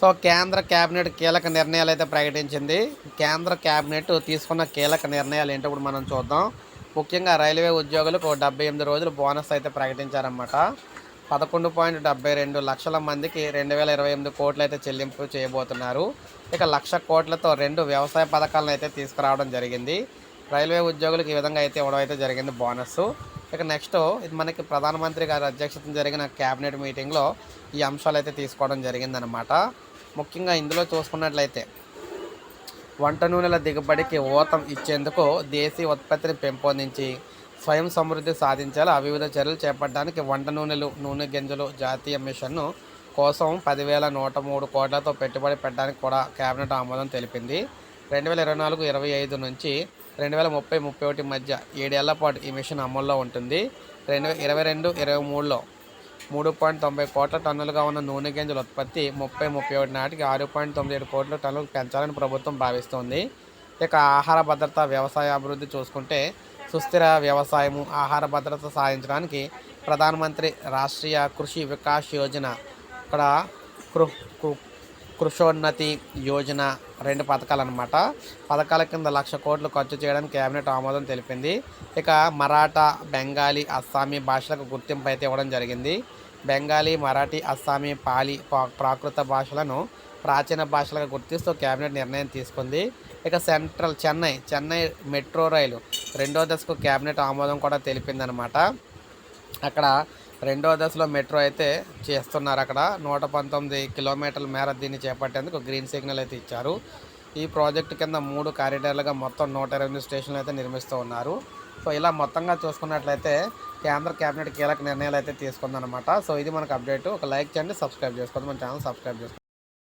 So కేంద్ర cabinet కీలక నిర్ణయాలు అయితే ప్రకటించింది. కేంద్ర కేబినెట్ తీసుకున్న కీలక నిర్ణయాలు ఏంటో ఇప్పుడు మనం చూద్దాం. ముఖ్యంగా రైల్వే ఉద్యోగులకు 78 రోజులు బోనస్ అయితే ప్రకటించారన్నమాట. 11.72 లక్షల మందికి 2028 కోట్లు అయితే చెల్లింపు చేయబోతున్నారు. ఇక 1,00,000 కోట్లతో 2 వ్యవసాయ పథకాలను అయితే తీసుకురావడం జరిగింది. రైల్వే ఉద్యోగులకు ఈ విధంగా అయితే ఇవ్వడం అయితే జరిగింది బోనస్. ఇక నెక్స్ట్ ఇది మనకి ప్రధానమంత్రి గారి అధ్యక్షతన జరిగిన కేబినెట్ మీటింగ్లో ఈ అంశాలు అయితే తీసుకోవడం జరిగిందనమాట. ముఖ్యంగా ఇందులో చూసుకున్నట్లయితే వంట నూనెల దిగుబడికి ఊతం ఇచ్చేందుకు దేశీయ ఉత్పత్తిని పెంపొందించి స్వయం సమృద్ధి సాధించాలి. వివిధ చర్యలు చేపట్టడానికి వంట నూనెలు, నూనె గింజలు జాతీయ మిషన్ను కోసం 10,103 కోట్లతో పెట్టుబడి పెట్టడానికి కూడా కేబినెట్ ఆమోదం తెలిపింది. 2024-25 నుంచి 2030-31 మధ్య 7 ఏళ్ల పాటు ఈ మిషన్ అమల్లో ఉంటుంది. 2022-23లో 3.90 కోట్ల టన్నులుగా ఉన్న నూనె గింజల ఉత్పత్తి 30-31 నాటికి 6.97 కోట్ల టన్నులకు పెంచాలని ప్రభుత్వం భావిస్తోంది. ఇక ఆహార భద్రత, వ్యవసాయ అభివృద్ధి చూసుకుంటే సుస్థిర వ్యవసాయము, ఆహార భద్రత సాధించడానికి ప్రధానమంత్రి రాష్ట్రీయ కృషి వికాస్ యోజన, ఇక్కడ కృషోన్నతి యోజన 2 పథకాలు అనమాట. పథకాల కింద 1,00,000 కోట్లు ఖర్చు చేయడానికి కేబినెట్ ఆమోదం తెలిపింది. ఇక మరాఠా, బెంగాలీ, అస్సామీ భాషలకు గుర్తింపు అయితే ఇవ్వడం జరిగింది. బెంగాలీ, మరాఠీ, అస్సామీ, పాలి ప్రాకృత భాషలను ప్రాచీన భాషలుగా గుర్తిస్తూ కేబినెట్ నిర్ణయం తీసుకుంది. ఇక చెన్నై మెట్రో రైలు 2వ దశకు కేబినెట్ ఆమోదం కూడా తెలిపిందనమాట. అక్కడ 2వ దశలో మెట్రో అయితే చేస్తున్నారు. అక్కడ 119 కిలోమీటర్ల మేర దీన్ని చేపట్టేందుకు గ్రీన్ సిగ్నల్ అయితే ఇచ్చారు. ఈ ప్రాజెక్టు కింద 3 కారిడార్లుగా మొత్తం 128 స్టేషన్లు అయితే నిర్మిస్తూ ఉన్నారు. సో ఇలా మొత్తంగా చూసుకున్నట్లయితే కేంద్ర కేబినెట్ కీలక నిర్ణయాలు అయితే తీసుకుందనమాట. సో ఇది మనకు అప్డేట్. ఒక లైక్ చేయండి, సబ్స్క్రైబ్ చేసుకోండి, మన ఛానల్ సబ్స్క్రైబ్ చేసుకోండి.